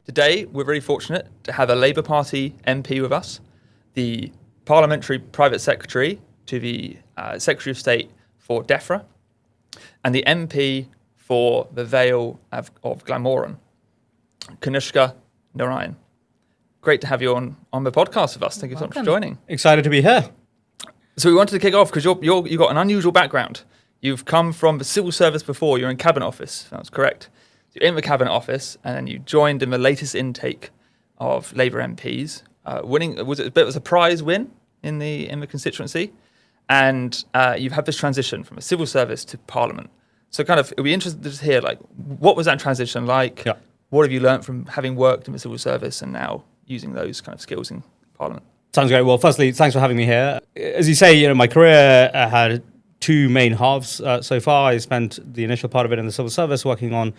Today, we're very fortunate to have a Labour Party MP with us, the Parliamentary Private Secretary to the Secretary of State for DEFRA, and the MP for the Vale of Glamorgan, Kanishka Narayan. Great to have you on the podcast with us. Thank you so much for joining. Excited to be here. So we wanted to kick off because you've got an unusual background. You've come from the civil service before. You're in Cabinet Office, if that's correct. You're in the Cabinet Office, and then you joined in the latest intake of Labour MPs, winning. Was it a bit of a surprise win in the constituency? And you've had this transition from a civil service to Parliament. So it'd be interesting to hear, what was that transition like? Yeah. What have you learned from having worked in the civil service and now using those kind of skills in Parliament? Sounds great. Well, firstly, thanks for having me here. As you say, my career had two main halves so far. I spent the initial part of it in the civil service working on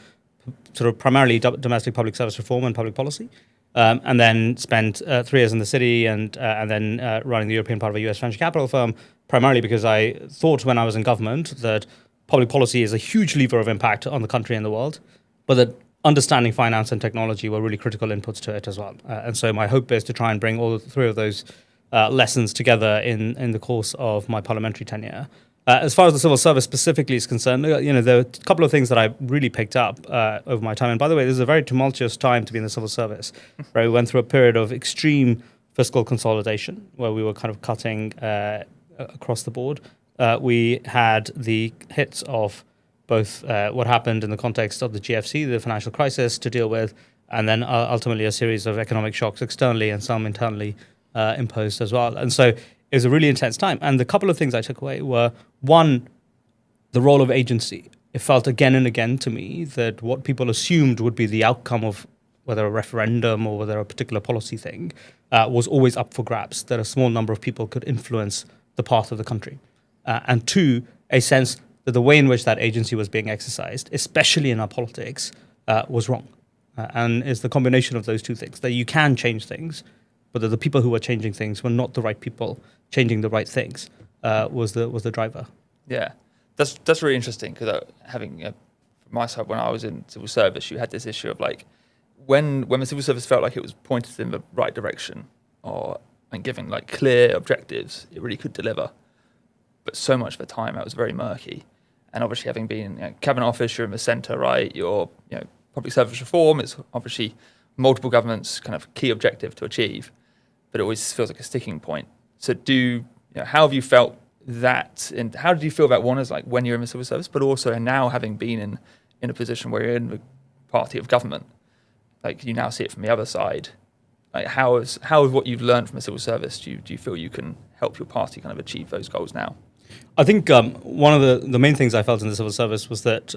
sort of primarily domestic public service reform and public policy, and then spent 3 years in the city and then running the European part of a US venture capital firm, primarily because I thought when I was in government that public policy is a huge lever of impact on the country and the world, but that understanding finance and technology were really critical inputs to it as well. And so my hope is to try and bring all 3 of those lessons together in the course of my parliamentary tenure. As far as the civil service specifically is concerned, there are a couple of things that I really picked up over my time. And by the way, this is a very tumultuous time to be in the civil service. Right? We went through a period of extreme fiscal consolidation where we were kind of cutting across the board. We had the hits of both what happened in the context of the GFC, the financial crisis, to deal with, and then ultimately a series of economic shocks externally and some internally imposed as well. And so it was a really intense time. And the couple of things I took away were, one, the role of agency. It felt again and again to me that what people assumed would be the outcome of whether a referendum or whether a particular policy thing was always up for grabs, that a small number of people could influence the path of the country. And two, a sense that the way in which that agency was being exercised, especially in our politics, was wrong. And it's the combination of those two things, that you can change things, but that the people who were changing things were not the right people changing the right things, was the driver. Yeah, that's really interesting, because having, from my side, when I was in civil service, you had this issue of when the civil service felt like it was pointed in the right direction and giving clear objectives, it really could deliver. But so much of the time, that was very murky. And obviously, having been in Cabinet Office, you're in the centre, right? You're public service reform. It's obviously multiple governments' kind of key objective to achieve, but it always feels like a sticking point. So, how have you felt that? And how did you feel about one as when you're in the civil service, but also now having been in a position where you're in the party of government, you now see it from the other side? How is what you've learned from the civil service? Do you feel you can help your party kind of achieve those goals now? I think one of the main things I felt in the civil service was that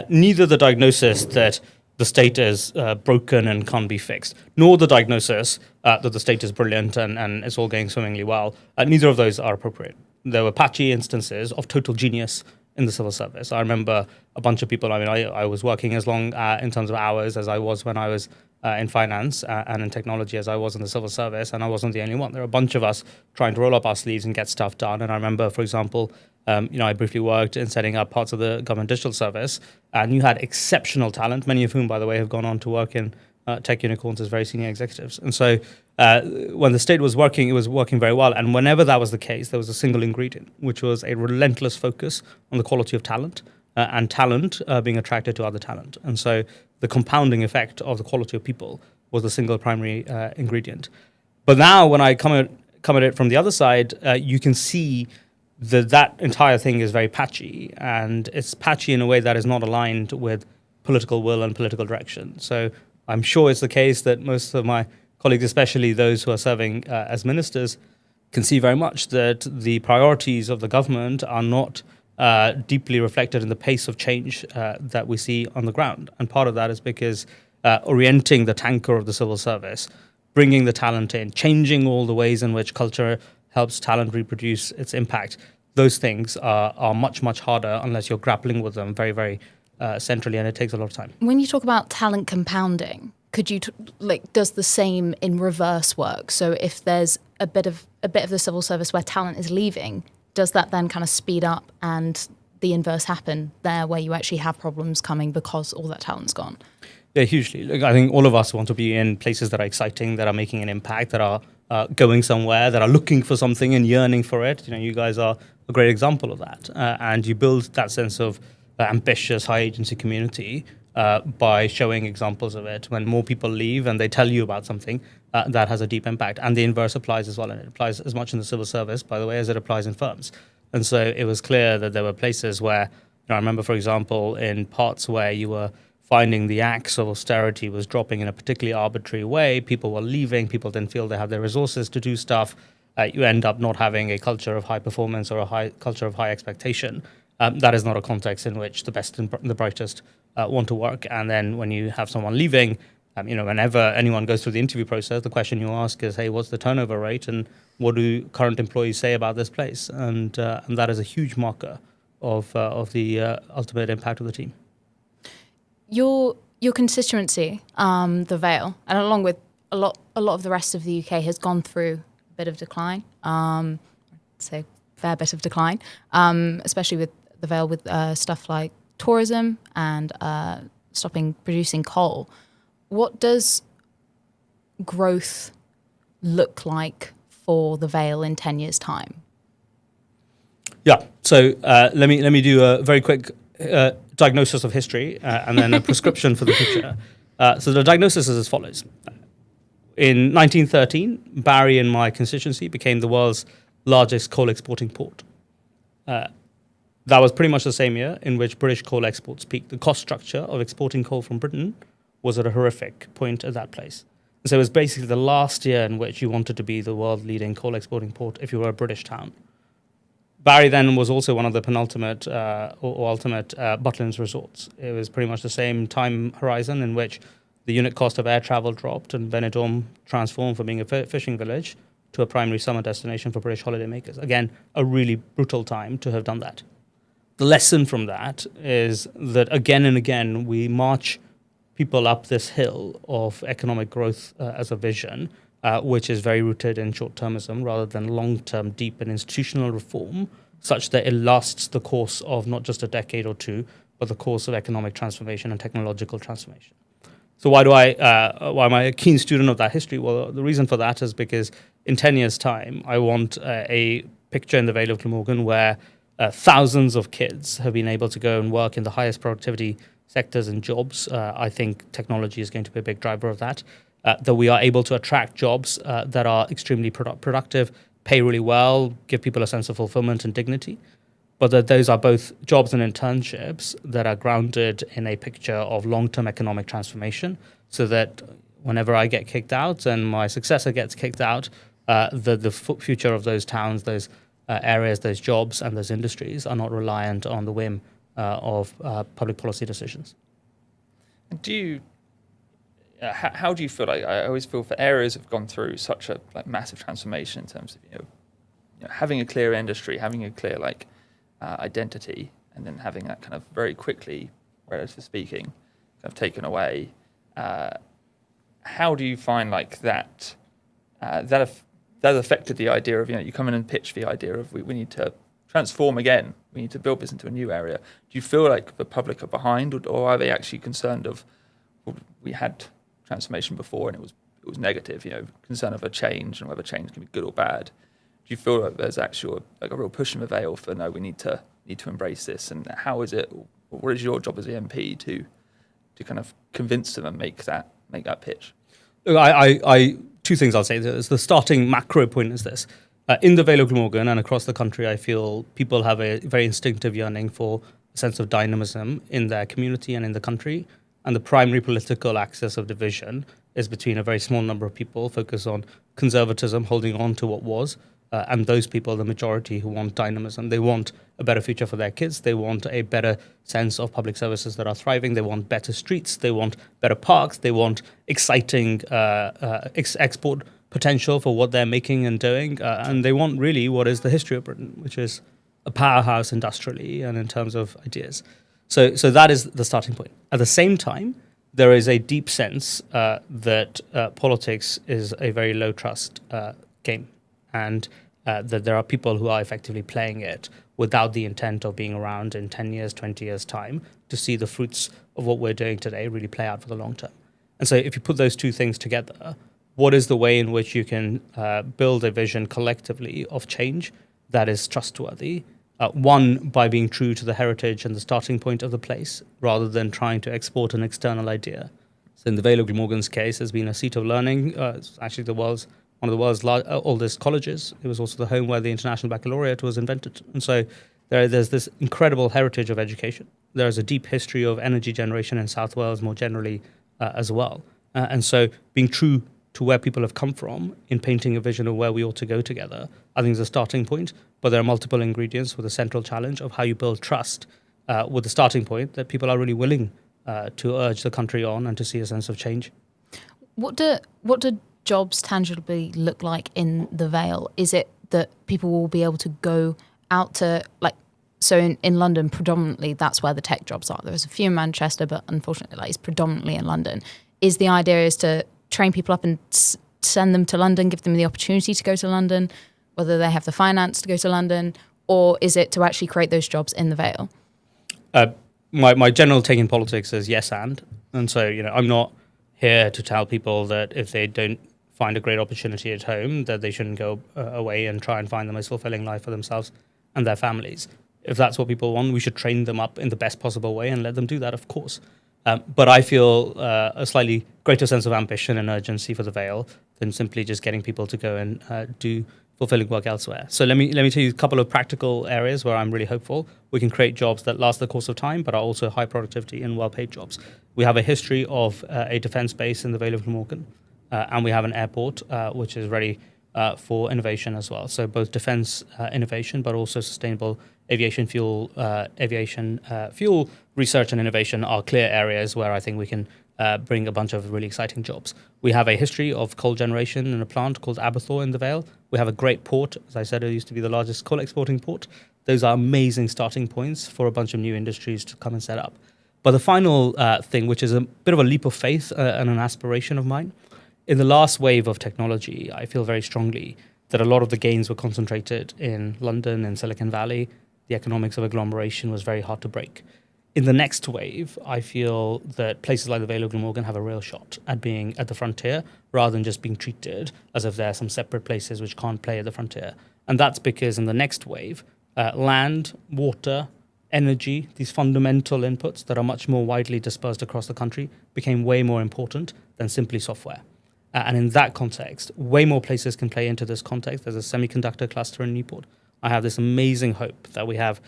neither the diagnosis that the state is broken and can't be fixed, nor the diagnosis that the state is brilliant and it's all going swimmingly well, neither of those are appropriate. There were patchy instances of total genius in the civil service. I remember a bunch of people, I was working as long in terms of hours as I was when I was in finance and in technology as I was in the civil service, and I wasn't the only one. There were a bunch of us trying to roll up our sleeves and get stuff done. And I remember, for example, I briefly worked in setting up parts of the government digital service, and you had exceptional talent, many of whom, by the way, have gone on to work in tech unicorns as very senior executives. And so when the state was working, it was working very well. And whenever that was the case, there was a single ingredient, which was a relentless focus on the quality of talent and talent being attracted to other talent. And so the compounding effect of the quality of people was the single primary ingredient. But now when I come at it from the other side, you can see that entire thing is very patchy, and it's patchy in a way that is not aligned with political will and political direction. So I'm sure it's the case that most of my colleagues, especially those who are serving as ministers, can see very much that the priorities of the government are not deeply reflected in the pace of change that we see on the ground. And part of that is because orienting the tanker of the civil service, bringing the talent in, changing all the ways in which culture helps talent reproduce its impact, those things are much, much harder unless you're grappling with them very, very centrally, and it takes a lot of time. When you talk about talent compounding, could you does the same in reverse work? So if there's a bit of the civil service where talent is leaving, does that then kind of speed up and the inverse happen there, where you actually have problems coming because all that talent's gone? Yeah, hugely. Look, I think all of us want to be in places that are exciting, that are making an impact, that are going somewhere, that are looking for something and yearning for it. You guys are a great example of that. And you build that sense of ambitious, high agency community by showing examples of it. When more people leave and they tell you about something, that has a deep impact. And the inverse applies as well. And it applies as much in the civil service, by the way, as it applies in firms. And so it was clear that there were places where, I remember, for example, in parts where you were finding the axe of austerity was dropping in a particularly arbitrary way, people were leaving, people didn't feel they had the resources to do stuff. You end up not having a culture of high performance or a high culture of high expectation. That is not a context in which the best and the brightest want to work. And then when you have someone leaving, whenever anyone goes through the interview process, the question you ask is, hey, what's the turnover rate and what do current employees say about this place? And that is a huge marker of the ultimate impact of the team. Your constituency, the Vale, and along with a lot of the rest of the UK, has gone through a bit of decline. Say fair bit of decline, especially with the Vale, with stuff like tourism and stopping producing coal. What does growth look like for the Vale in 10 years' time? Yeah. So let me do a very quick diagnosis of history and then a prescription for the future. So the diagnosis is as follows. In 1913, Barry in my constituency became the world's largest coal exporting port. That was pretty much the same year in which British coal exports peaked. The cost structure of exporting coal from Britain was at a horrific point at that place. And so it was basically the last year in which you wanted to be the world leading coal exporting port if you were a British town. Barry then was also one of the penultimate or ultimate Butlins resorts. It was pretty much the same time horizon in which the unit cost of air travel dropped and Benidorm transformed from being a fishing village to a primary summer destination for British holidaymakers. Again, a really brutal time to have done that. The lesson from that is that again and again we march people up this hill of economic growth as a vision, which is very rooted in short-termism rather than long-term, deep and institutional reform, such that it lasts the course of not just a decade or two, but the course of economic transformation and technological transformation. So why am I a keen student of that history? Well, the reason for that is because in 10 years' time, I want a picture in the Vale of Glamorgan where thousands of kids have been able to go and work in the highest productivity sectors and jobs. I think technology is going to be a big driver of that. That we are able to attract jobs that are extremely productive, pay really well, give people a sense of fulfillment and dignity, but that those are both jobs and internships that are grounded in a picture of long-term economic transformation, so that whenever I get kicked out and my successor gets kicked out, the future of those towns, those areas, those jobs and those industries are not reliant on the whim of public policy decisions. How do you feel? Like, I always feel for areas that have gone through such a massive transformation in terms of having a clear industry, having a clear identity, and then having that kind of very quickly, relatively speaking, kind of taken away. How do you find that affected the idea of you come in and pitch the idea of we need to transform again, we need to build this into a new area? Do you feel like the public are behind, or are they actually concerned of we had transformation before and it was negative, concern of a change and whether change can be good or bad? Do you feel like there's actually a real push in the Vale for no, we need to embrace this? And how is it? What is your job as the MP to kind of convince them and make that pitch? Look, I two things I'll say. The starting macro point is this: in the Vale of Glamorgan and across the country, I feel people have a very instinctive yearning for a sense of dynamism in their community and in the country. And the primary political axis of division is between a very small number of people focused on conservatism, holding on to what was, and those people, the majority, who want dynamism. They want a better future for their kids. They want a better sense of public services that are thriving. They want better streets. They want better parks. They want exciting export potential for what they're making and doing. And they want really what is the history of Britain, which is a powerhouse industrially and in terms of ideas. So that is the starting point. At the same time, there is a deep sense that politics is a very low trust game, and that there are people who are effectively playing it without the intent of being around in 10 years, 20 years' time to see the fruits of what we're doing today really play out for the long term. And so if you put those two things together, what is the way in which you can build a vision collectively of change that is trustworthy? One, by being true to the heritage and the starting point of the place, rather than trying to export an external idea. So in the Vale of Glamorgan's case, has been a seat of learning. It's actually one of the world's oldest colleges. It was also the home where the International Baccalaureate was invented. And so there's this incredible heritage of education. There is a deep history of energy generation in South Wales more generally as well. And so being true to where people have come from in painting a vision of where we ought to go together, I think is a starting point. But there are multiple ingredients with a central challenge of how you build trust with the starting point that people are really willing to urge the country on and to see a sense of change. What do jobs tangibly look like in the Vale? Is it that people will be able to go out to, like, so in London, predominantly that's where the tech jobs are. There's a few in Manchester, but unfortunately, like, it's predominantly in London. Is the idea is to train people up and send them to London, give them the opportunity to go to London, whether they have the finance to go to London, or is it to actually create those jobs in the Vale? My general take in politics is yes and so I'm not here to tell people that if they don't find a great opportunity at home that they shouldn't go away and try and find the most fulfilling life for themselves and their families. If that's what people want, we should train them up in the best possible way and let them do that, of course. But I feel a slightly greater sense of ambition and urgency for the Vale than simply just getting people to go and do fulfilling work elsewhere. So let me tell you a couple of practical areas where I'm really hopeful we can create jobs that last the course of time, but are also high productivity and well-paid jobs. We have a history of a defence base in the Vale of Glamorgan, and we have an airport which is ready for innovation as well. So both defence innovation, but also sustainable aviation fuel research and innovation are clear areas where I think we can bring a bunch of really exciting jobs. We have a history of coal generation in a plant called Aberthaw in the Vale. We have a great port. As I said, it used to be the largest coal exporting port. Those are amazing starting points for a bunch of new industries to come and set up. But the final thing, which is a bit of a leap of faith and an aspiration of mine, in the last wave of technology, I feel very strongly that a lot of the gains were concentrated in London and Silicon Valley. The economics of agglomeration was very hard to break. In the next wave, I feel that places like the Vale of Glamorgan have a real shot at being at the frontier rather than just being treated as if they're some separate places which can't play at the frontier. And that's because in the next wave, land, water, energy, these fundamental inputs that are much more widely dispersed across the country became way more important than simply software. And in that context, way more places can play into this context. There's a semiconductor cluster in Newport. I have this amazing hope that we have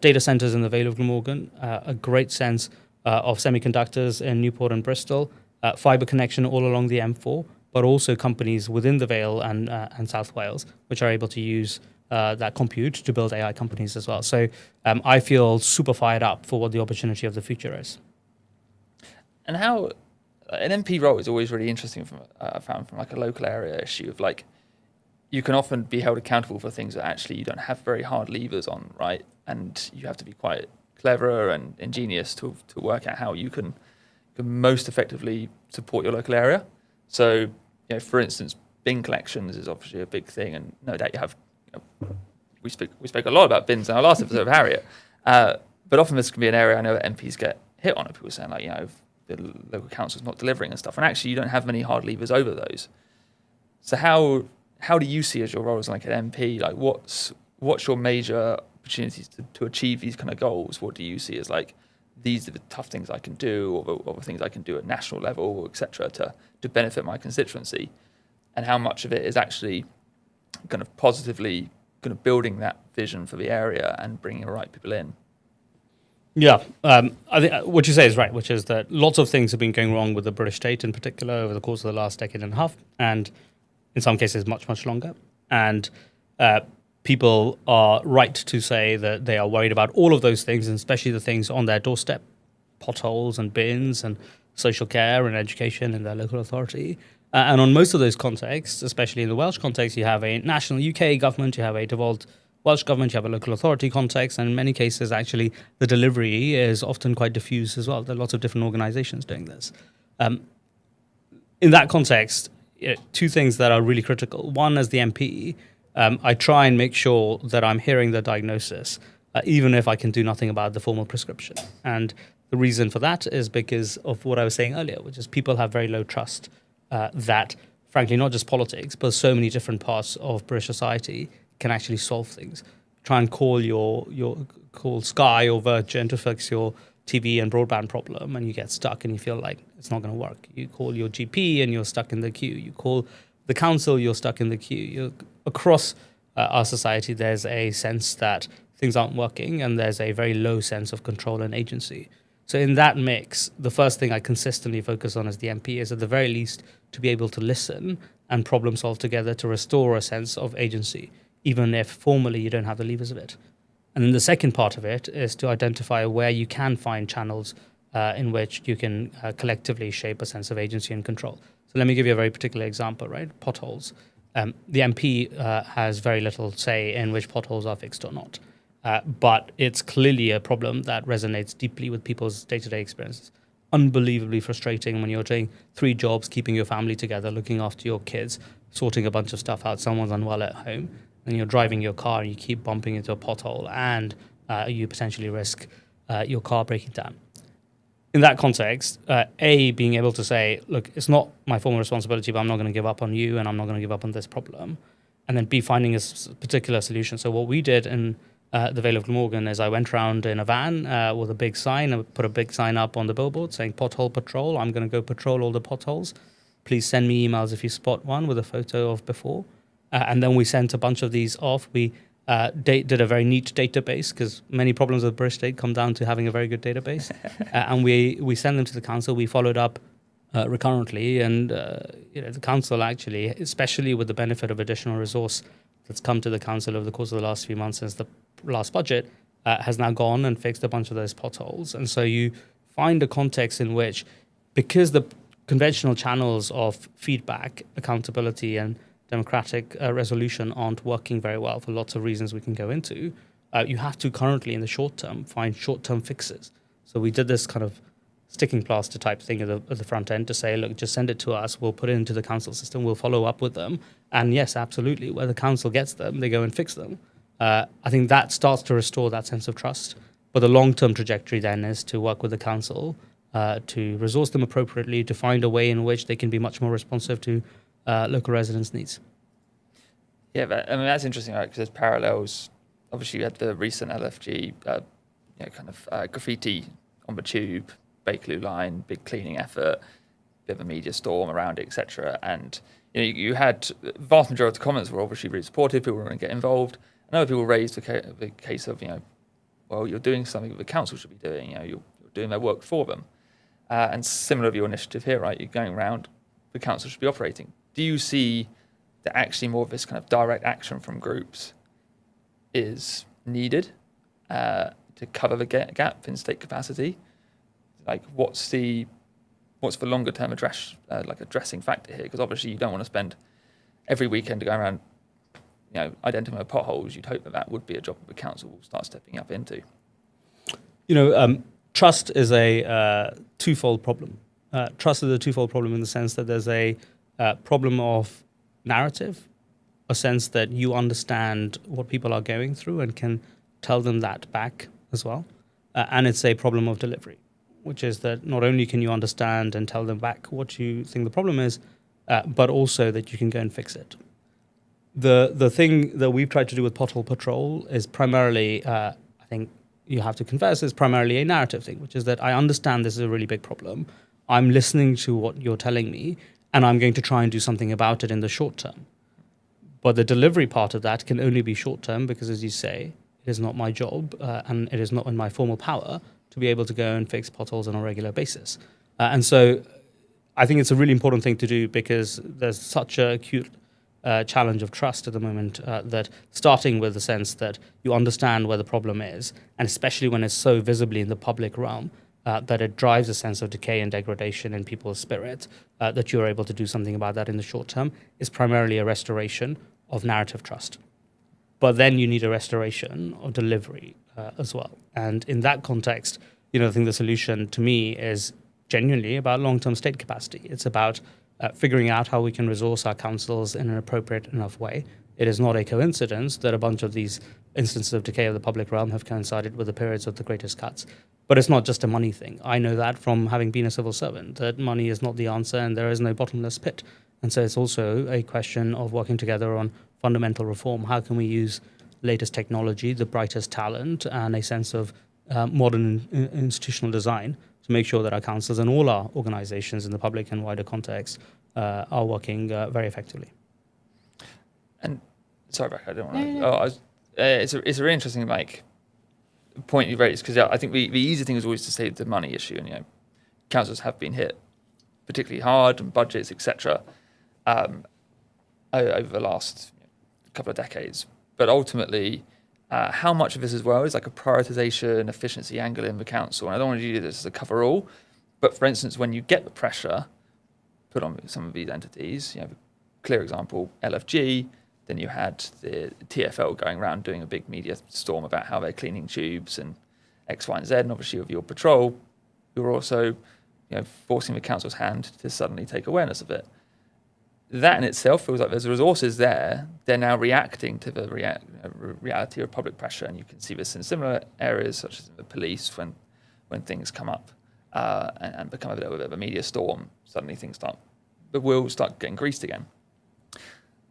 data centers in the Vale of Glamorgan, a great sense of semiconductors in Newport and Bristol, fiber connection all along the M4, but also companies within the Vale and South Wales, which are able to use that compute to build AI companies as well. So I feel super fired up for what the opportunity of the future is. And how an MP role is always really interesting I found from like a local area issue of like, you can often be held accountable for things that actually you don't have very hard levers on, right? And you have to be quite clever and ingenious to work out how you can most effectively support your local area. So, for instance, bin collections is obviously a big thing, and no doubt you have. We spoke a lot about bins in our last episode of Harriet, but often this can be an area I know that MPs get hit on. People saying like, the local council's not delivering and stuff, and actually you don't have many hard levers over those. So how do you see as your role as like an MP? Like what's your major opportunities to achieve these kind of goals? What do you see as like, these are the tough things I can do, or the things I can do at national level, etc., to benefit my constituency? And how much of it is actually kind of positively kind of building that vision for the area and bringing the right people in? Yeah, I think what you say is right, which is that lots of things have been going wrong with the British state in particular over the course of the last decade and a half, and in some cases much, much longer. And people are right to say that they are worried about all of those things, and especially the things on their doorstep, potholes and bins and social care and education in their local authority. And on most of those contexts, especially in the Welsh context, you have a national UK government, you have a devolved Welsh government, you have a local authority context, and in many cases, actually, the delivery is often quite diffuse as well. There are lots of different organizations doing this. In that context, two things that are really critical. One, as the MP, I try and make sure that I'm hearing the diagnosis, even if I can do nothing about the formal prescription. And The reason for that is because of what I was saying earlier, which is people have very low trust that, frankly, not just politics, but so many different parts of British society can actually solve things. Try and call call Sky or Virgin to fix your TV and broadband problem, and you get stuck and you feel like it's not going to work. You call your GP and you're stuck in the queue. You call the council, you're stuck in the queue. Across our society, there's a sense that things aren't working, and there's a very low sense of control and agency. So in that mix, the first thing I consistently focus on as the MP is, at the very least, to be able to listen and problem solve together to restore a sense of agency, even if formally you don't have the levers of it. And then the second part of it is to identify where you can find channels in which you can collectively shape a sense of agency and control. So let me give you a very particular example, right? Potholes. The MP has very little say in which potholes are fixed or not. But it's clearly a problem that resonates deeply with people's day-to-day experiences. Unbelievably frustrating when you're doing 3 jobs, keeping your family together, looking after your kids, sorting a bunch of stuff out, someone's unwell at home, and you're driving your car and you keep bumping into a pothole, and you potentially risk your car breaking down. In that context, A, being able to say, look, it's not my formal responsibility, but I'm not going to give up on you, and I'm not going to give up on this problem. And then B, finding a particular solution. So what we did in the Vale of Glamorgan is I went around in a van with a big sign. I put a big sign up on the billboard saying pothole patrol. I'm going to go patrol all the potholes. Please send me emails if you spot one with a photo of before. And then we sent a bunch of these off. We did a very neat database, because many problems with British state come down to having a very good database. And we sent them to the council. We followed up recurrently. And the council actually, especially with the benefit of additional resource that's come to the council over the course of the last few months since the last budget, has now gone and fixed a bunch of those potholes. And so you find a context in which, because the conventional channels of feedback, accountability, and democratic resolution aren't working very well for lots of reasons we can go into, you have to currently, in the short term, find short-term fixes. So we did this kind of sticking plaster type thing at the front end to say, look, just send it to us, we'll put it into the council system, we'll follow up with them. And yes, absolutely, where the council gets them, they go and fix them. I think that starts to restore that sense of trust. But the long-term trajectory then is to work with the council to resource them appropriately, to find a way in which they can be much more responsive to local residents' needs. Yeah, but, I mean, that's interesting, right? Because there's parallels. Obviously, you had the recent LFG, graffiti on the tube, Bakerloo line, big cleaning effort, bit of a media storm around it, etc. And you had the vast majority of the comments were obviously really supportive. People were going to get involved. And other people raised the case of, well, you're doing something that the council should be doing. You're doing their work for them. And similar to your initiative here, right? You're going around, the council should be operating. Do you see that actually more of this kind of direct action from groups is needed to cover the gap in state capacity? Like, what's the longer term addressing factor here? Because obviously you don't want to spend every weekend to go around, identifying potholes. You'd hope that would be a job that the council will start stepping up into. Trust is a twofold problem. Trust is a twofold problem in the sense that there's a problem of narrative, a sense that you understand what people are going through and can tell them that back as well. And it's a problem of delivery, which is that not only can you understand and tell them back what you think the problem is, but also that you can go and fix it. The thing that we've tried to do with Pothole Patrol is primarily, I think you have to confess, is primarily a narrative thing, which is that I understand this is a really big problem. I'm listening to what you're telling me, and I'm going to try and do something about it in the short term. But the delivery part of that can only be short term because, as you say, it is not my job and it is not in my formal power to be able to go and fix potholes on a regular basis. And so I think it's a really important thing to do because there's such an acute challenge of trust at the moment that starting with the sense that you understand where the problem is, and especially when it's so visibly in the public realm, that it drives a sense of decay and degradation in people's spirit, that you're able to do something about that in the short term, is primarily a restoration of narrative trust. But then you need a restoration of delivery as well. And in that context, I think the solution to me is genuinely about long-term state capacity. It's about figuring out how we can resource our councils in an appropriate enough way. It is not a coincidence that a bunch of these instances of decay of the public realm have coincided with the periods of the greatest cuts. But it's not just a money thing. I know that from having been a civil servant, that money is not the answer and there is no bottomless pit. And so it's also a question of working together on fundamental reform. How can we use latest technology, the brightest talent, and a sense of modern institutional design to make sure that our councils and all our organizations in the public and wider context are working very effectively. And sorry, Becca, I don't want to. No. It's a really interesting point you raised, because I think the easy thing is always to say the money issue, and councils have been hit particularly hard, and budgets, etc., over the last couple of decades. But ultimately, how much of this as well is like a prioritisation, efficiency angle in the council? And I don't want to do this as a cover-all, but for instance, when you get the pressure put on some of these entities, a clear example, LFG. Then you had the TfL going around doing a big media storm about how they're cleaning tubes and X, Y, and Z. And obviously with your patrol, you're also forcing the council's hand to suddenly take awareness of it. That in itself feels like there's resources there. They're now reacting to the reality of public pressure. And you can see this in similar areas, such as the police, when things come up and become a bit of a media storm, suddenly the wheels start getting greased again.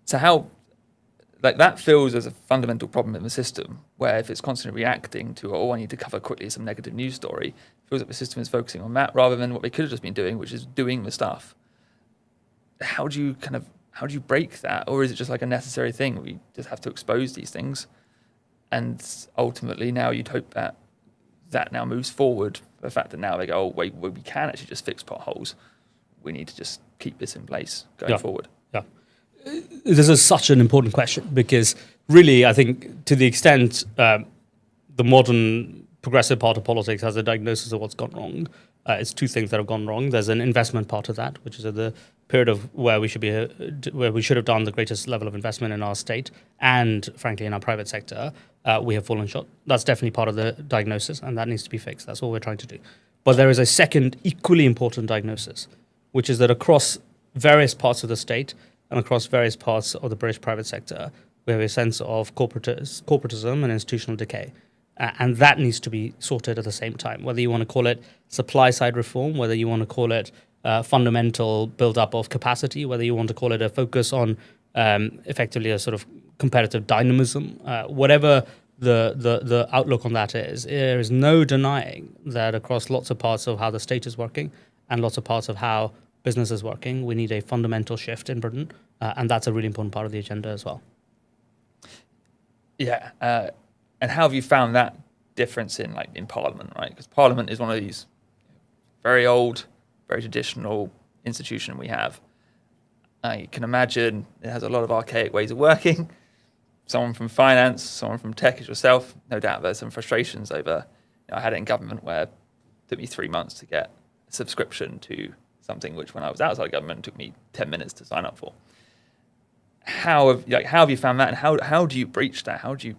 So how... that feels as a fundamental problem in the system, where if it's constantly reacting to, I need to cover quickly some negative news story, it feels like the system is focusing on that rather than what they could have just been doing, which is doing the stuff. How do you break that? Or is it just like a necessary thing? We just have to expose these things. And ultimately now you'd hope that now moves forward. The fact that now they go, we can actually just fix potholes. We need to just keep this in place going forward. Yeah. This is such an important question, because really, I think to the extent the modern progressive part of politics has a diagnosis of what's gone wrong, it's two things that have gone wrong. There's an investment part of that, which is at the period of where we should have done the greatest level of investment in our state and, frankly, in our private sector. We have fallen short. That's definitely part of the diagnosis, and that needs to be fixed. That's what we're trying to do. But there is a second, equally important diagnosis, which is that across various parts of the state and across various parts of the British private sector, we have a sense of corporatism and institutional decay. And that needs to be sorted at the same time, whether you want to call it supply-side reform, whether you want to call it fundamental build-up of capacity, whether you want to call it a focus on effectively a sort of competitive dynamism, whatever the outlook on that is, there is no denying that across lots of parts of how the state is working and lots of parts of how business is working, we need a fundamental shift in Britain, and that's a really important part of the agenda as well. Yeah, and how have you found that difference in Parliament, right? Because Parliament is one of these very old, very traditional institution we have. You can imagine it has a lot of archaic ways of working. Someone from finance, someone from tech as yourself, no doubt there's some frustrations over, I had it in government where it took me 3 months to get a subscription to something which when I was outside government took me 10 minutes to sign up for. How have you found that, and how do you breach that? How do you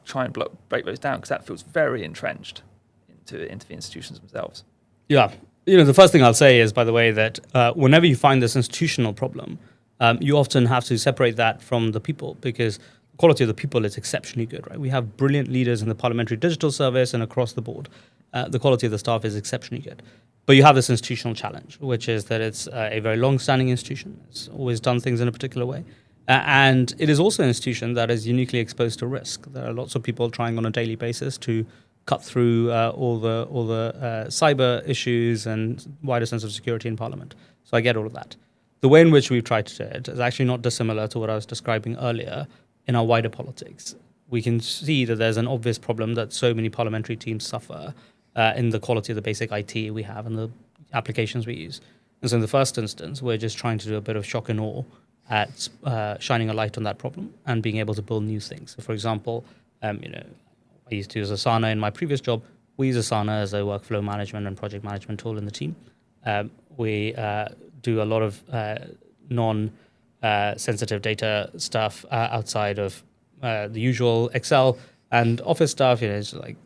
try and break those down? Because that feels very entrenched into the institutions themselves. Yeah. The first thing I'll say is, by the way, that whenever you find this institutional problem, you often have to separate that from the people, because the quality of the people is exceptionally good, right? We have brilliant leaders in the Parliamentary Digital Service and across the board. The quality of the staff is exceptionally good. But you have this institutional challenge, which is that it's a very long-standing institution. It's always done things in a particular way. And it is also an institution that is uniquely exposed to risk. There are lots of people trying on a daily basis to cut through all the cyber issues and wider sense of security in Parliament. So I get all of that. The way in which we've tried to do it is actually not dissimilar to what I was describing earlier in our wider politics. We can see that there's an obvious problem that so many parliamentary teams suffer in the quality of the basic IT we have and the applications we use. And so in the first instance, we're just trying to do a bit of shock and awe at shining a light on that problem and being able to build new things. So for example, I used to use Asana in my previous job. We use Asana as a workflow management and project management tool in the team. We do a lot of non-sensitive data stuff outside of the usual Excel and Office stuff. It's like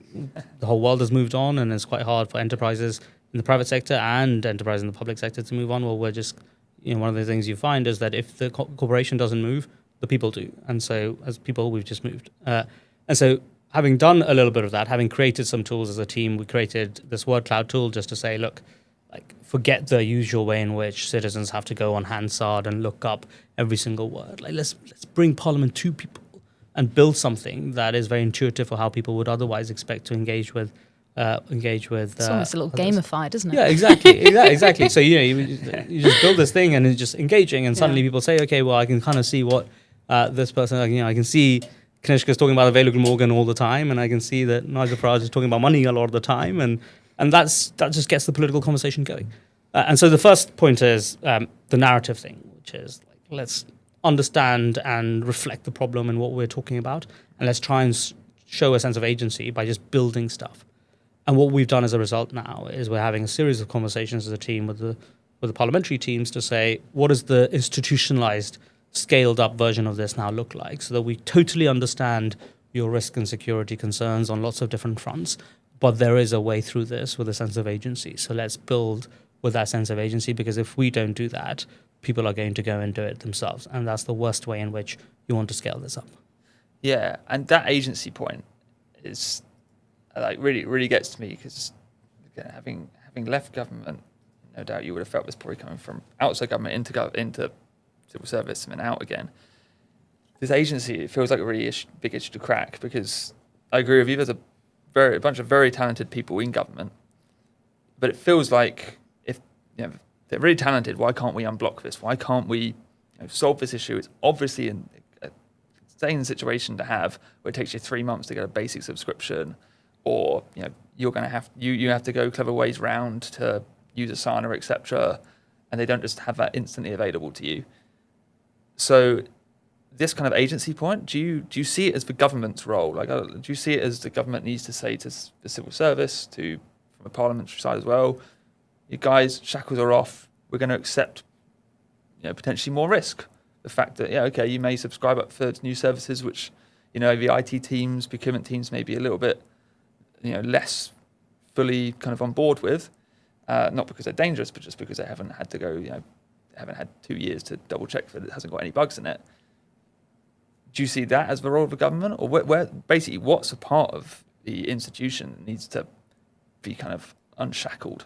the whole world has moved on, and it's quite hard for enterprises in the private sector and enterprise in the public sector to move on. Well, we're just, one of the things you find is that if the corporation doesn't move, the people do. And so as people, we've just moved. And so having done a little bit of that, having created some tools as a team, we created this word cloud tool just to say, look, like forget the usual way in which citizens have to go on Hansard and look up every single word. Like let's bring Parliament to people and build something that is very intuitive for how people would otherwise expect to engage with. It's almost a little others. gamified, isn't it? Yeah, exactly, exactly. So you just build this thing and it's just engaging, and suddenly people say, okay, well, I can kind of see what this person, I can see Kanishka's talking about Vale Glamorgan all the time, and I can see that Nigel Farage is talking about money a lot of the time, and that just gets the political conversation going. And so the first point is the narrative thing, which is like, let's understand and reflect the problem and what we're talking about, and let's try and show a sense of agency by just building stuff. And what we've done as a result now is we're having a series of conversations as a team with the parliamentary teams to say, what does the institutionalized, scaled up version of this now look like, so that we totally understand your risk and security concerns on lots of different fronts, but there is a way through this with a sense of agency. So let's build with that sense of agency, because if we don't do that, people are going to go and do it themselves. And that's the worst way in which you want to scale this up. Yeah, and that agency point is like really gets to me, because having left government, no doubt you would have felt this probably coming from outside government into civil service and then out again. This agency, it feels like a really big issue to crack, because I agree with you, there's a bunch of very talented people in government, but it feels like if they're really talented, why can't we unblock this? Why can't we solve this issue? It's obviously an insane situation to have, where it takes you 3 months to get a basic subscription, or you're going to have you have to go clever ways round to use Asana, etc., and they don't just have that instantly available to you. So this kind of agency point, do you see it as the government's role? Like, do you see it as the government needs to say to the civil service, from a parliamentary side as well, you guys, shackles are off, we're going to accept potentially more risk. The fact that, okay, you may subscribe up for new services, which, the IT teams, procurement teams may be a little bit, less fully kind of on board with, not because they're dangerous, but just because they haven't had to go, haven't had 2 years to double check that it hasn't got any bugs in it. Do you see that as the role of the government, or where basically what's a part of the institution that needs to be kind of unshackled?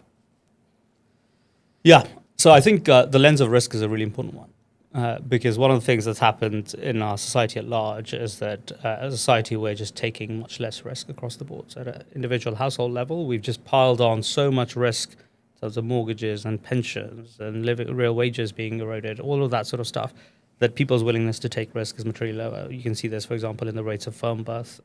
Yeah, so I think the lens of risk is a really important one. Because one of the things that's happened in our society at large is that as a society, we're just taking much less risk across the board. So at an individual household level, we've just piled on so much risk in terms of mortgages and pensions and real wages being eroded, all of that sort of stuff, that people's willingness to take risk is materially lower. You can see this, for example, in the rates of firm birth,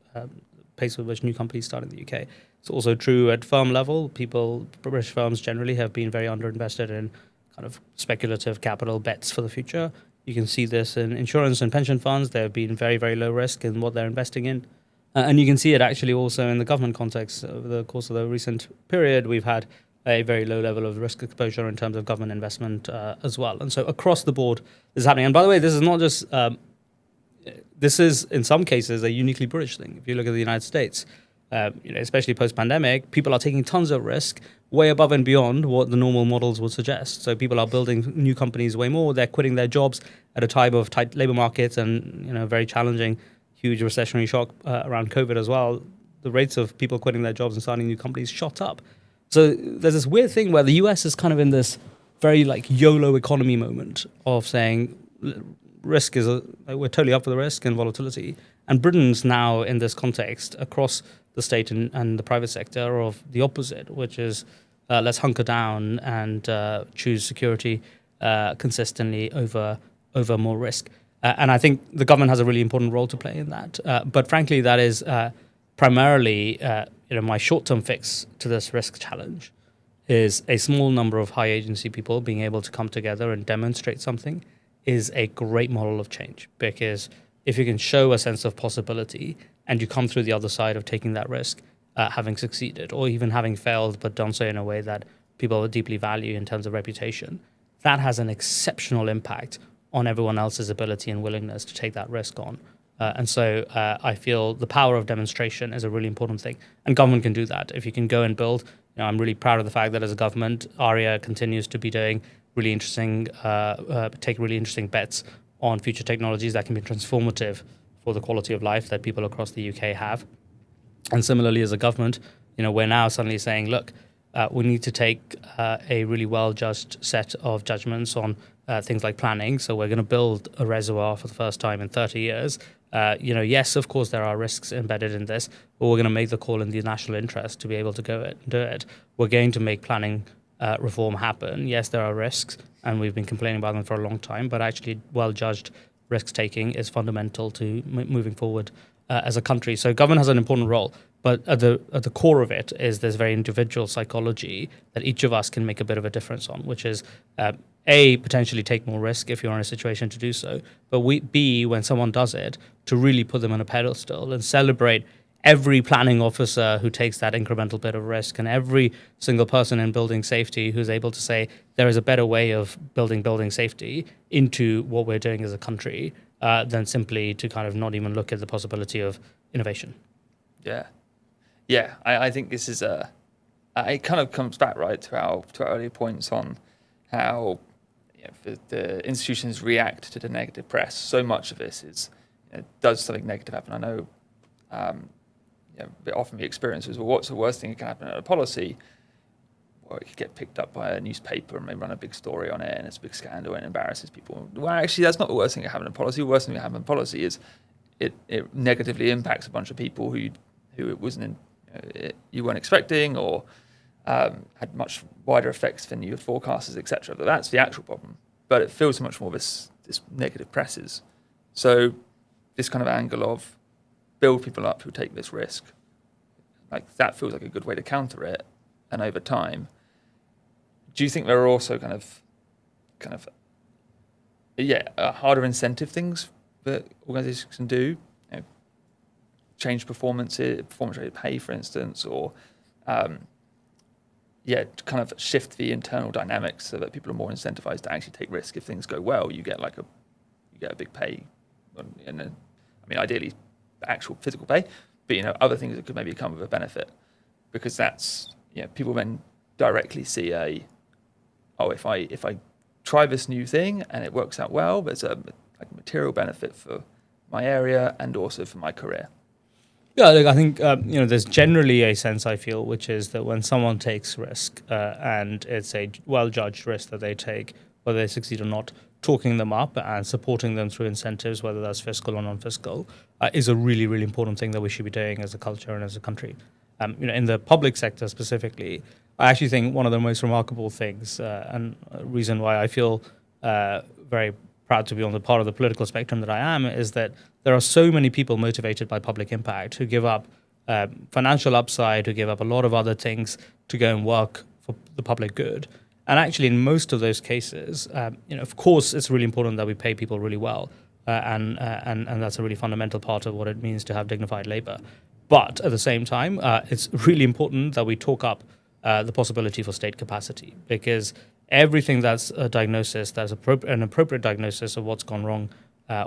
pace with which new companies start in the UK. It's also true at firm level. British firms generally have been very underinvested in kind of speculative capital bets for the future. You can see this in insurance and pension funds. They've been very, very low risk in what they're investing in. And you can see it actually also in the government context. Over the course of the recent period, we've had a very low level of risk exposure in terms of government investment as well. And so across the board, this is happening. And by the way, this is not just, this is in some cases a uniquely British thing. If you look at the United States, especially post-pandemic, people are taking tons of risk, way above and beyond what the normal models would suggest. So people are building new companies way more. They're quitting their jobs at a time of tight labor markets and very challenging, huge recessionary shock around COVID as well. The rates of people quitting their jobs and starting new companies shot up. So there's this weird thing where the US is kind of in this very like YOLO economy moment of saying risk is we're totally up for the risk and volatility. And Britain's now in this context across the state and the private sector of the opposite, which is let's hunker down and choose security consistently over more risk. And I think the government has a really important role to play in that. But frankly, that is primarily my short-term fix to this risk challenge is a small number of high agency people being able to come together and demonstrate something is a great model of change, because if you can show a sense of possibility and you come through the other side of taking that risk, having succeeded or even having failed, but done so in a way that people deeply value in terms of reputation, that has an exceptional impact on everyone else's ability and willingness to take that risk on. And so I feel the power of demonstration is a really important thing. And government can do that. If you can go and build, I'm really proud of the fact that as a government, ARIA continues to be doing really interesting, take really interesting bets on future technologies that can be transformative for the quality of life that people across the UK have. And similarly, as a government, we're now suddenly saying, look, we need to take a really well-judged set of judgments on things like planning. So we're going to build a reservoir for the first time in 30 years. Yes, of course, there are risks embedded in this, but we're going to make the call in the national interest to be able to do it. We're going to make planning reform happen. Yes, there are risks, and we've been complaining about them for a long time, but actually well-judged risk-taking is fundamental to moving forward as a country. So government has an important role, but at the core of it is this very individual psychology that each of us can make a bit of a difference on, which is A, potentially take more risk if you're in a situation to do so, but B, when someone does it, to really put them on a pedestal and celebrate every planning officer who takes that incremental bit of risk and every single person in building safety who's able to say there is a better way of building safety into what we're doing as a country than simply to kind of not even look at the possibility of innovation. Yeah, I think this is it kind of comes back right to our earlier points on how the institutions react to the negative press. So much of this is does something negative happen? I know often the experience is, well, what's the worst thing that can happen in a policy? Well, it could get picked up by a newspaper and they run a big story on it and it's a big scandal and embarrasses people. Well, actually, that's not the worst thing that happened in policy. The worst thing that happened in policy is it negatively impacts a bunch of people who it wasn't you weren't expecting or had much wider effects than you had forecasted, etc. But that's the actual problem. But it feels so much more this negative presses. So this kind of angle of build people up who take this risk, like that feels like a good way to counter it. And over time, do you think there are also kind of harder incentive things that organizations can do? Change performance-rated pay, for instance, or kind of shift the internal dynamics so that people are more incentivized to actually take risk. If things go well, you get a big pay, and ideally actual physical pay, but other things that could maybe come with a benefit, because that's people then directly see if I try this new thing and it works out well, there's a material benefit for my area and also for my career. Yeah, I think there's generally a sense, I feel, which is that when someone takes risk and it's a well-judged risk that they take, whether they succeed or not, talking them up and supporting them through incentives, whether that's fiscal or non-fiscal, is a really, really important thing that we should be doing as a culture and as a country. In the public sector specifically, I actually think one of the most remarkable things and a reason why I feel very proud to be on the part of the political spectrum that I am is that there are so many people motivated by public impact who give up financial upside, who give up a lot of other things to go and work for the public good. And actually, in most of those cases, of course, it's really important that we pay people really well, and that's a really fundamental part of what it means to have dignified labor. But at the same time, it's really important that we talk up the possibility for state capacity, because everything that's a diagnosis, that's an appropriate diagnosis of what's gone wrong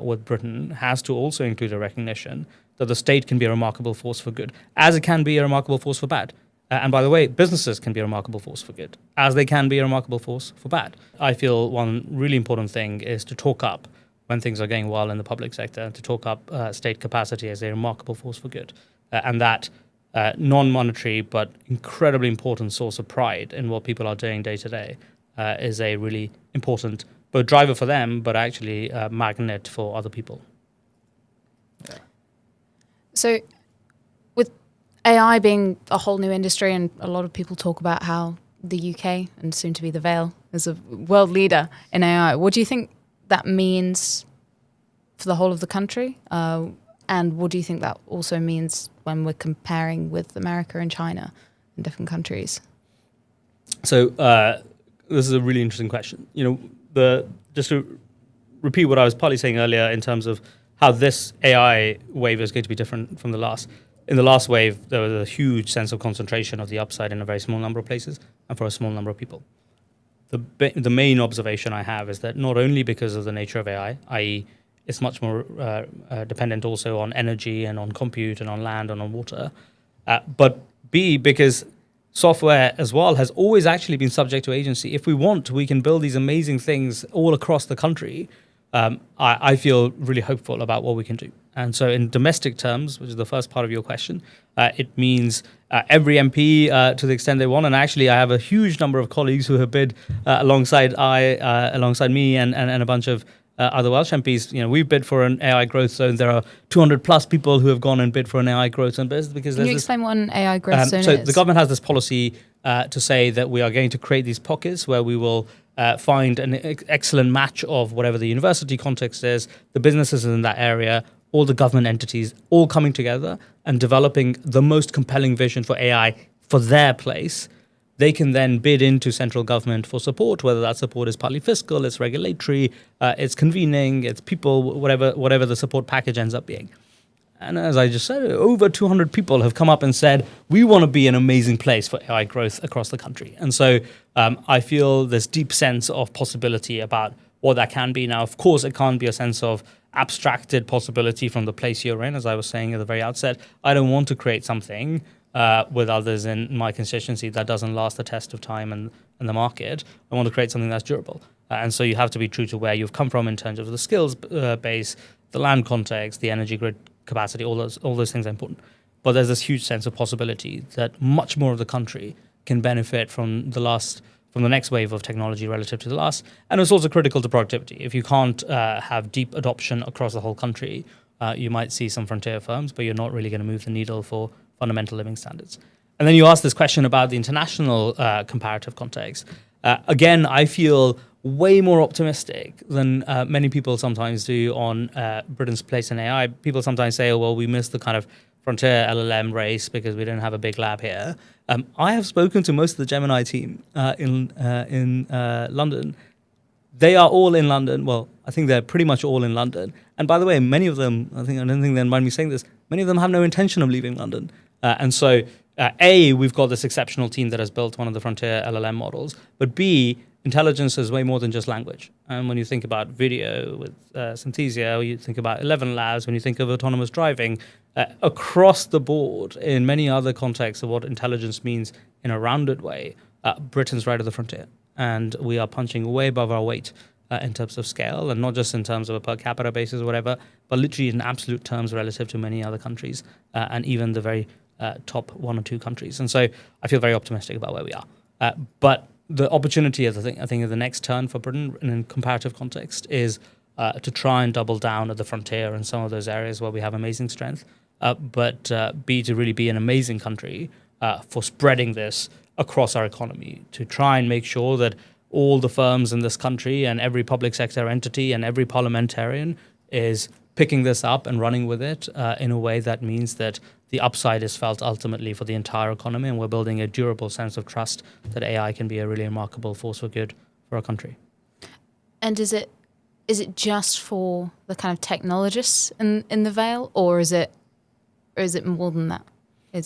with Britain, has to also include a recognition that the state can be a remarkable force for good, as it can be a remarkable force for bad. And by the way, businesses can be a remarkable force for good, as they can be a remarkable force for bad. I feel one really important thing is to talk up when things are going well in the public sector, to talk up state capacity as a remarkable force for good. And that non-monetary but incredibly important source of pride in what people are doing day to day is a really important both driver for them, but actually a magnet for other people. Yeah. So with AI being a whole new industry, and a lot of people talk about how the UK and soon to be the Vale is a world leader in AI, what do you think that means for the whole of the country? And what do you think that also means when we're comparing with America and China in different countries? So this is a really interesting question. Just to repeat what I was partly saying earlier in terms of how this AI wave is going to be different from the last. In the last wave, there was a huge sense of concentration of the upside in a very small number of places and for a small number of people. The main observation I have is that not only because of the nature of AI, i.e. it's much more dependent also on energy and on compute and on land and on water, but B, because software as well has always actually been subject to agency. If we want, we can build these amazing things all across the country. I feel really hopeful about what we can do. And so in domestic terms, which is the first part of your question, it means every MP to the extent they want. And actually, I have a huge number of colleagues who have bid alongside me and a bunch of other Welsh MPs. We've bid for an AI growth zone. There are 200 plus people who have gone and bid for an AI growth zone. Because Can you explain what an AI growth zone so is? the government has this policy to say that we are going to create these pockets where we will find an excellent match of whatever the university context is, the businesses in that area, all the government entities, all coming together and developing the most compelling vision for AI for their place. They can then bid into central government for support, whether that support is partly fiscal, it's regulatory, it's convening, it's people, whatever the support package ends up being. And as I just said, over 200 people have come up and said, we want to be an amazing place for AI growth across the country. And so I feel this deep sense of possibility about what that can be. Now, of course, it can't be a sense of abstracted possibility from the place you're in. As I was saying at the very outset, I don't want to create something with others in my constituency that doesn't last the test of time and the market. I want to create something that's durable. And so you have to be true to where you've come from in terms of the skills base, the land context, the energy grid capacity, all those things are important. But there's this huge sense of possibility that much more of the country can benefit from the next wave of technology relative to the last. And it's also critical to productivity. If you can't have deep adoption across the whole country, you might see some frontier firms, but you're not really going to move the needle for fundamental living standards. And then you asked this question about the international comparative context. Again, I feel way more optimistic than many people sometimes do on Britain's place in AI. People sometimes say, oh, well, we missed the kind of frontier LLM race because we didn't have a big lab here. I have spoken to most of the Gemini team in London. They are all in London. Well, I think they're pretty much all in London. And by the way, many of them, I don't think they mind me saying this, many of them have no intention of leaving London. And so, we've got this exceptional team that has built one of the frontier LLM models. But B, intelligence is way more than just language. And when you think about video with Synthesia, or you think about 11 labs, when you think of autonomous driving, across the board, in many other contexts of what intelligence means in a rounded way, Britain's right at the frontier. And we are punching way above our weight in terms of scale, and not just in terms of a per capita basis or whatever, but literally in absolute terms relative to many other countries, and even the very top one or two countries. And so I feel very optimistic about where we are. But the opportunity, I think, of the next turn for Britain in a comparative context is to try and double down at the frontier in some of those areas where we have amazing strength, but B, to really be an amazing country for spreading this across our economy, to try and make sure that all the firms in this country and every public sector entity and every parliamentarian is picking this up and running with it in a way that means that the upside is felt ultimately for the entire economy, and we're building a durable sense of trust that AI can be a really remarkable force for good for our country. And is it just for the kind of technologists in the Vale, or is it more than that?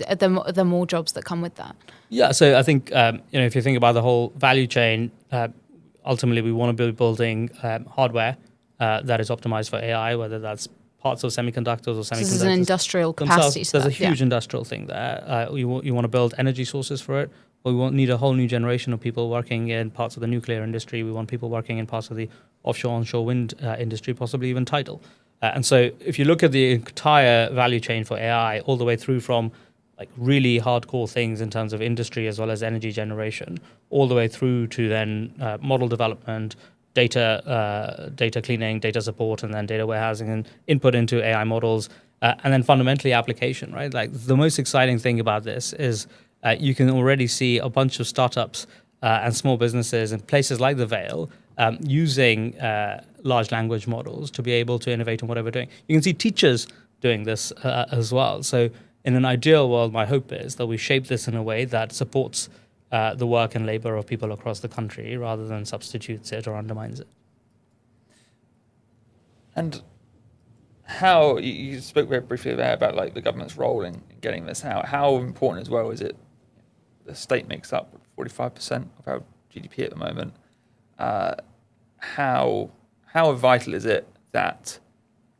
Are there more jobs that come with that? Yeah, so I think if you think about the whole value chain, ultimately we want to be building hardware that is optimized for AI, whether that's parts of semiconductors or semiconductors. So this is an industrial capacity. There's a huge industrial thing there. You want to build energy sources for it. We need a whole new generation of people working in parts of the nuclear industry. We want people working in parts of the offshore, onshore wind industry, possibly even tidal. And so if you look at the entire value chain for AI, all the way through from like really hardcore things in terms of industry as well as energy generation, all the way through to then model development, data cleaning, data support, and then data warehousing and input into AI models, and then fundamentally application, right? Like the most exciting thing about this is you can already see a bunch of startups and small businesses in places like the Vale using large language models to be able to innovate on whatever we're doing. You can see teachers doing this as well. So in an ideal world, my hope is that we shape this in a way that supports the work and labor of people across the country rather than substitutes it or undermines it. And how, you spoke very briefly there about like the government's role in getting this out. How important as well is it, the state makes up 45% of our GDP at the moment. How vital is it that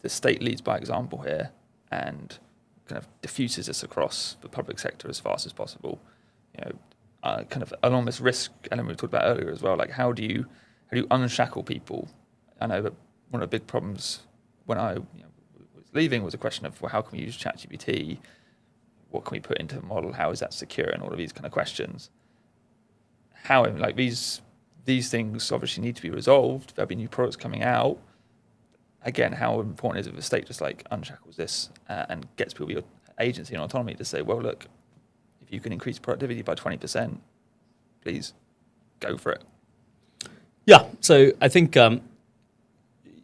the state leads by example here and kind of diffuses this across the public sector as fast as possible? Kind of along this risk element we talked about earlier as well. Like how do you unshackle people? I know that one of the big problems when I was was leaving was a question of, well, how can we use ChatGPT? What can we put into a model? How is that secure? And all of these kind of questions. How, like, these things obviously need to be resolved. There'll be new products coming out. Again, how important is it if the state just like unshackles this and gets people your agency and autonomy to say, well, look, if you can increase productivity by 20%, please go for it. Yeah, so I think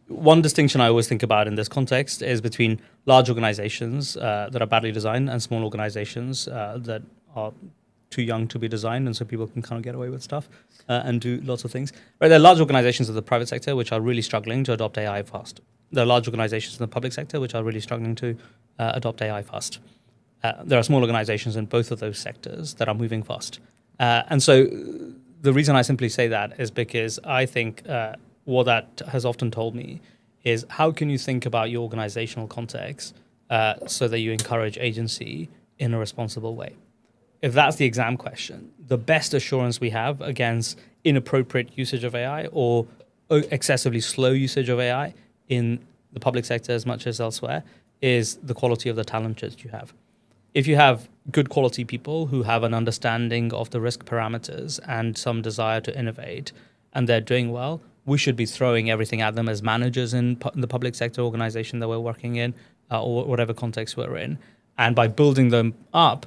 one distinction I always think about in this context is between large organizations that are badly designed and small organizations that are too young to be designed, and so people can kind of get away with stuff and do lots of things. Right, there are large organizations of the private sector which are really struggling to adopt AI fast. There are large organizations in the public sector which are really struggling to adopt AI fast. There are small organizations in both of those sectors that are moving fast. And so the reason I simply say that is because I think what that has often told me is, how can you think about your organizational context so that you encourage agency in a responsible way? If that's the exam question, the best assurance we have against inappropriate usage of AI or excessively slow usage of AI in the public sector as much as elsewhere is the quality of the talent that you have. If you have good quality people who have an understanding of the risk parameters and some desire to innovate, and they're doing well, we should be throwing everything at them as managers in the public sector organization that we're working in or whatever context we're in. And by building them up,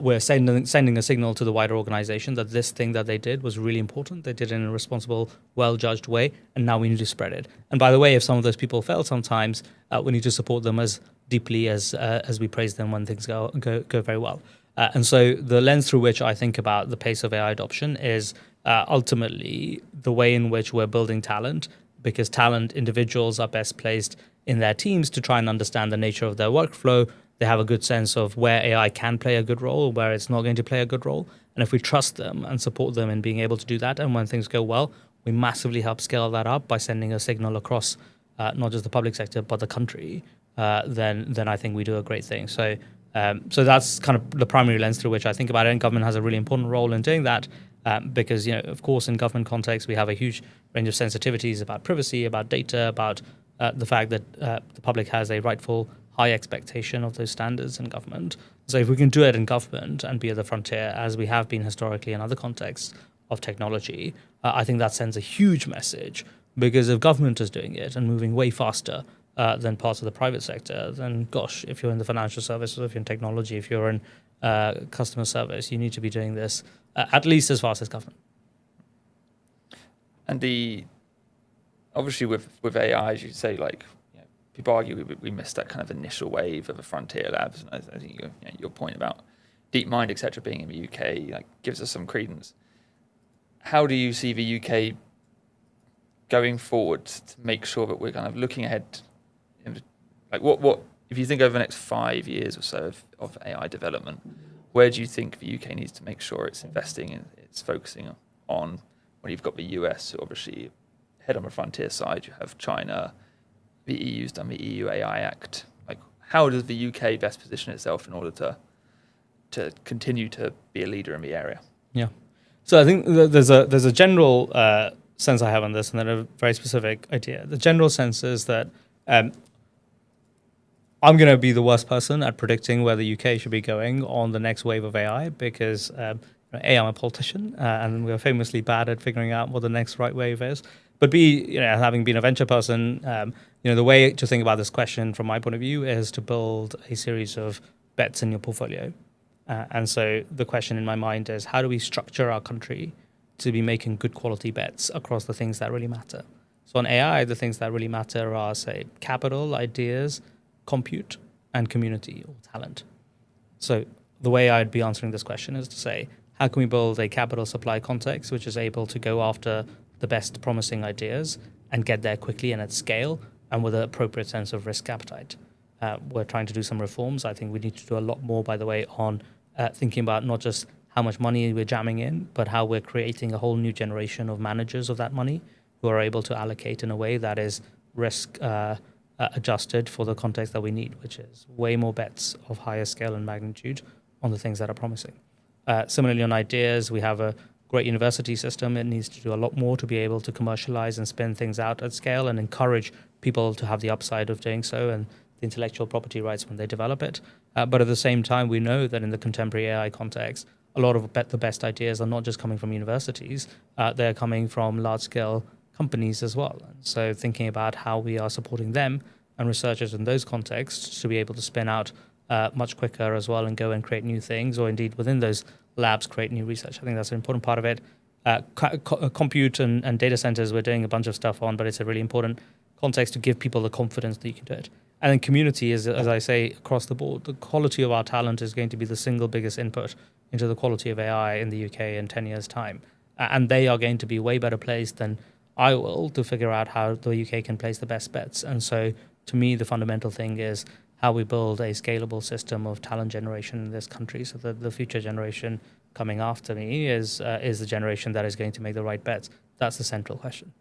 we're sending a signal to the wider organization that this thing that they did was really important. They did it in a responsible, well-judged way, and now we need to spread it. And by the way, if some of those people fail sometimes, we need to support them as deeply as we praise them when things go very well. And so the lens through which I think about the pace of AI adoption is ultimately the way in which we're building talent, because talent individuals are best placed in their teams to try and understand the nature of their workflow. They have a good sense of where AI can play a good role, where it's not going to play a good role. And if we trust them and support them in being able to do that, and when things go well, we massively help scale that up by sending a signal across not just the public sector, but the country, then I think we do a great thing. So that's kind of the primary lens through which I think about it. And government has a really important role in doing that because, of course, in government context, we have a huge range of sensitivities about privacy, about data, about the fact that the public has a rightful high expectation of those standards in government. So if we can do it in government and be at the frontier, as we have been historically in other contexts of technology, I think that sends a huge message, because if government is doing it and moving way faster than parts of the private sector, then gosh, if you're in the financial services, if you're in technology, if you're in customer service, you need to be doing this at least as fast as government. And obviously with AI, as you say, like, people argue we missed that kind of initial wave of the frontier labs. And I think your point about DeepMind, etc., being in the UK, like, gives us some credence. How do you see the UK going forward to make sure that we're kind of looking ahead? Like, what if you think over the next 5 years or so of AI development, where do you think the UK needs to make sure it's investing and it's focusing on? When you've got the US, obviously head on the frontier side, you have China. The EU's done the EU AI Act. Like, how does the UK best position itself in order to continue to be a leader in the area? Yeah. So I think there's a general sense I have on this, and then a very specific idea. The general sense is that I'm going to be the worst person at predicting where the UK should be going on the next wave of AI, because A, I'm a politician, and we're famously bad at figuring out what the next right wave is. But B, having been a venture person, the way to think about this question from my point of view is to build a series of bets in your portfolio. And so the question in my mind is, how do we structure our country to be making good quality bets across the things that really matter? So on AI, the things that really matter are, say, capital, ideas, compute, and community or talent. So the way I'd be answering this question is to say, how can we build a capital supply context which is able to go after the best promising ideas and get there quickly and at scale and with an appropriate sense of risk appetite? We're trying to do some reforms. I think we need to do a lot more, by the way, on thinking about not just how much money we're jamming in, but how we're creating a whole new generation of managers of that money who are able to allocate in a way that is risk adjusted for the context that we need, which is way more bets of higher scale and magnitude on the things that are promising. Similarly, on ideas, we have a great university system. It needs to do a lot more to be able to commercialize and spin things out at scale and encourage people to have the upside of doing so. And the intellectual property rights when they develop it. But at the same time, we know that in the contemporary AI context, a lot of the best ideas are not just coming from universities, they're coming from large-scale companies as well. And so thinking about how we are supporting them and researchers in those contexts to be able to spin out much quicker as well and go and create new things, or indeed within those labs create new research. I think that's an important part of it. Compute and data centers, we're doing a bunch of stuff on, but it's a really important context to give people the confidence that you can do it. And then community is, as I say, across the board. The quality of our talent is going to be the single biggest input into the quality of AI in the UK in 10 years' time. And they are going to be way better placed than I will to figure out how the UK can place the best bets. And so to me, the fundamental thing is how we build a scalable system of talent generation in this country so that the future generation coming after me is the generation that is going to make the right bets. That's the central question.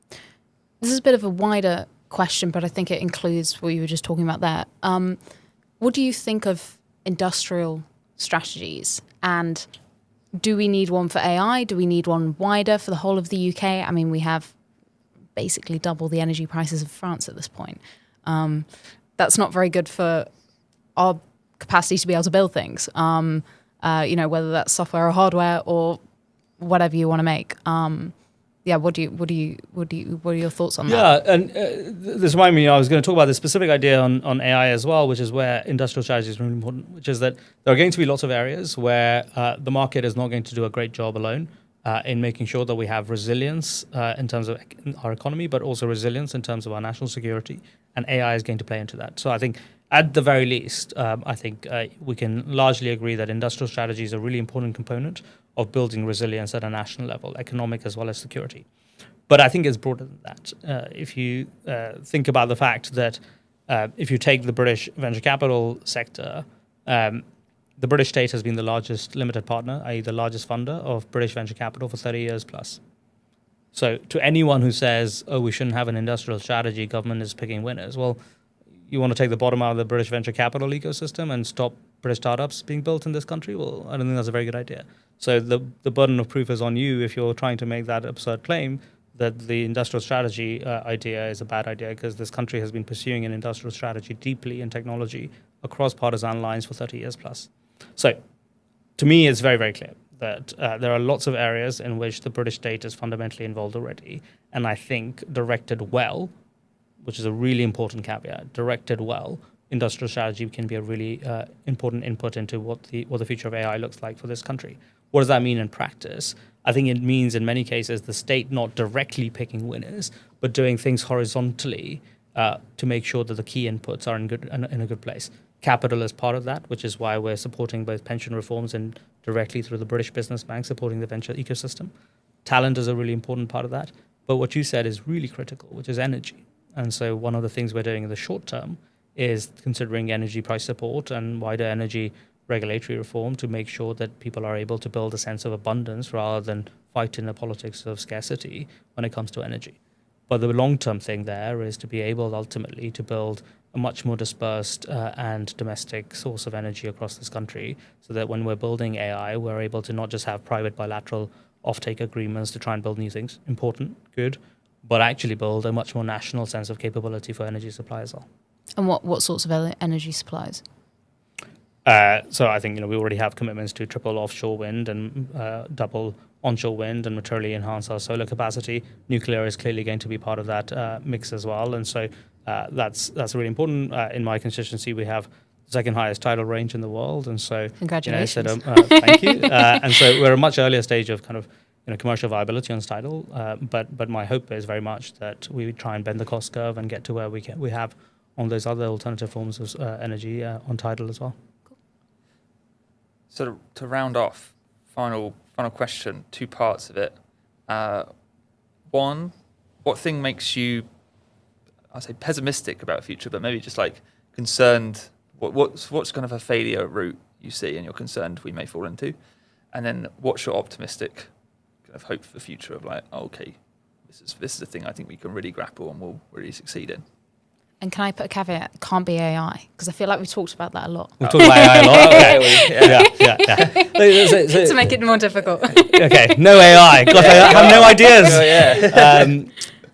This is a bit of a wider question, but I think it includes what you were just talking about there. What do you think of industrial strategies? And do we need one for AI? Do we need one wider for the whole of the UK? I mean, we have basically double the energy prices of France at this point. That's not very good for our capacity to be able to build things, whether that's software or hardware or whatever you want to make. What are your thoughts on that? Yeah, and this reminded me, I was going to talk about this specific idea on AI as well, which is where industrial strategy is really important, which is that there are going to be lots of areas where the market is not going to do a great job alone in making sure that we have resilience in terms of our economy, but also resilience in terms of our national security, and AI is going to play into that. So I think at the very least, we can largely agree that industrial strategy is a really important component of building resilience at a national level, economic as well as security. But I think it's broader than that. If you think about the fact that if you take the British venture capital sector, the British state has been the largest limited partner, i.e. the largest funder of British venture capital for 30 years plus. So to anyone who says, oh, we shouldn't have an industrial strategy, government is picking winners, well, you want to take the bottom out of the British venture capital ecosystem and stop British startups being built in this country? Well, I don't think that's a very good idea. So the burden of proof is on you if you're trying to make that absurd claim that the industrial strategy idea is a bad idea, because this country has been pursuing an industrial strategy deeply in technology across partisan lines for 30 years plus. So to me, it's very, very clear that there are lots of areas in which the British state is fundamentally involved already. And I think directed well, which is a really important caveat, directed well, industrial strategy can be a really important input into what the future of AI looks like for this country. What does that mean in practice? I think it means in many cases the state not directly picking winners, but doing things horizontally to make sure that the key inputs are in a good place. Capital is part of that, which is why we're supporting both pension reforms and directly through the British Business Bank supporting the venture ecosystem. Talent is a really important part of that. But what you said is really critical, which is energy. And so one of the things we're doing in the short term is considering energy price support and wider energy regulatory reform to make sure that people are able to build a sense of abundance rather than fight in the politics of scarcity when it comes to energy. But the long-term thing there is to be able ultimately to build a much more dispersed and domestic source of energy across this country, so that when we're building AI, we're able to not just have private bilateral offtake agreements to try and build new things, important, good, but actually build a much more national sense of capability for energy supply as well. And what sorts of energy supplies? So I think we already have commitments to triple offshore wind and double onshore wind and materially enhance our solar capacity. Nuclear is clearly going to be part of that mix as well, and so that's really important. In my constituency, we have the second highest tidal range in the world, and so congratulations. Thank you. And so we're a much earlier stage of kind of commercial viability on tidal, but my hope is very much that we try and bend the cost curve and get to where we have on those other alternative forms of energy on tidal as well. So to round off, final question, two parts of it. One, what thing makes you, I'd say pessimistic about the future, but maybe just like concerned? What's kind of a failure route you see and you're concerned we may fall into? And then what's your optimistic kind of hope for the future of like, okay, this is a thing I think we can really grapple and will really succeed in? And can I put a caveat? It can't be AI, because I feel like we talked about that a lot. We've talked about AI a lot. Okay. To make it more difficult. Okay, no AI. Gosh, I have no ideas. Oh,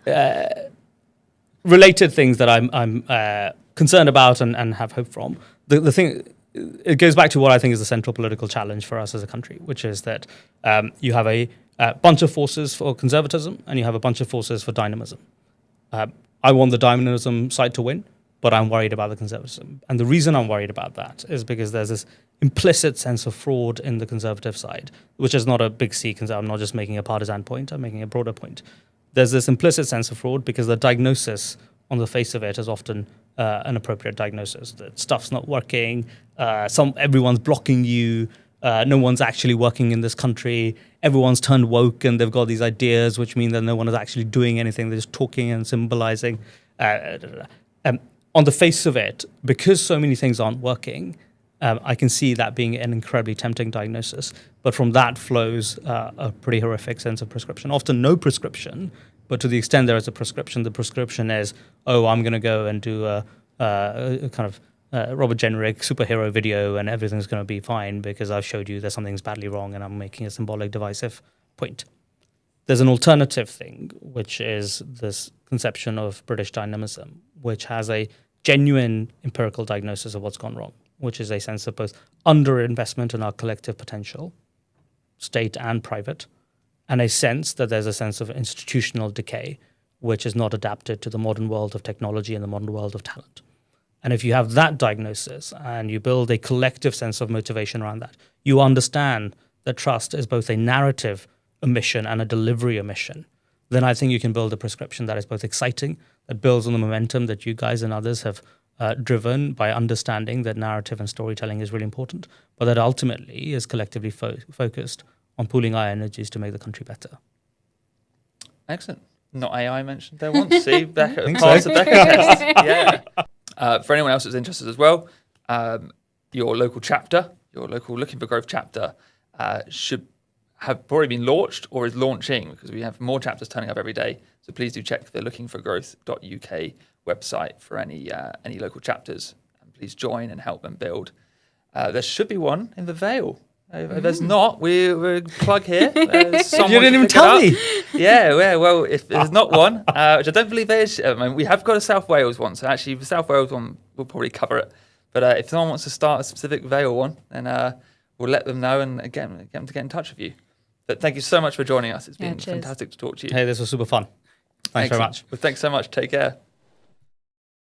yeah. Related things that I'm concerned about and have hope from. The thing, it goes back to what I think is the central political challenge for us as a country, which is that you have a bunch of forces for conservatism and you have a bunch of forces for dynamism. I want the dynamism side to win, but I'm worried about the conservatism. And the reason I'm worried about that is because there's this implicit sense of fraud in the conservative side, which is not a big C, because I'm not just making a partisan point, I'm making a broader point. There's this implicit sense of fraud because the diagnosis on the face of it is often an appropriate diagnosis, that stuff's not working, everyone's blocking you, no one's actually working in this country, everyone's turned woke and they've got these ideas, which mean that no one is actually doing anything, they're just talking and symbolizing. On the face of it, because so many things aren't working, I can see that being an incredibly tempting diagnosis. But from that flows a pretty horrific sense of prescription. Often no prescription, but to the extent there is a prescription, the prescription is, oh, I'm going to go and do a kind of Robert Generic superhero video and everything's going to be fine because I've showed you that something's badly wrong and I'm making a symbolic divisive point. There's an alternative thing, which is this conception of British dynamism, which has a genuine empirical diagnosis of what's gone wrong, which is a sense of both underinvestment in our collective potential, state and private, and a sense that there's a sense of institutional decay, which is not adapted to the modern world of technology and the modern world of talent. And if you have that diagnosis and you build a collective sense of motivation around that, you understand that trust is both a narrative omission and a delivery omission, then I think you can build a prescription that is both exciting, that builds on the momentum that you guys and others have driven by understanding that narrative and storytelling is really important, but that ultimately is collectively focused on pooling our energies to make the country better. Excellent. Not AI mentioned there once. See, Becca, pass the Becca test. Yeah. For anyone else that's interested as well, your local chapter, your local Looking for Growth chapter should have probably been launched or is launching, because we have more chapters turning up every day. So please do check the lookingforgrowth.uk website for any local chapters, and please join and help them build. There should be one in the Vale. If there's not, we're plug here. You didn't even tell me. Yeah, well, if there's not one, which I don't believe there is, I mean, we have got a South Wales one, so actually the South Wales one will probably cover it. But if someone wants to start a specific Vale one, then we'll let them know and get them to get in touch with you. But thank you so much for joining us. It's been fantastic to talk to you. Hey, this was super fun. Thanks very much. Well, thanks so much. Take care.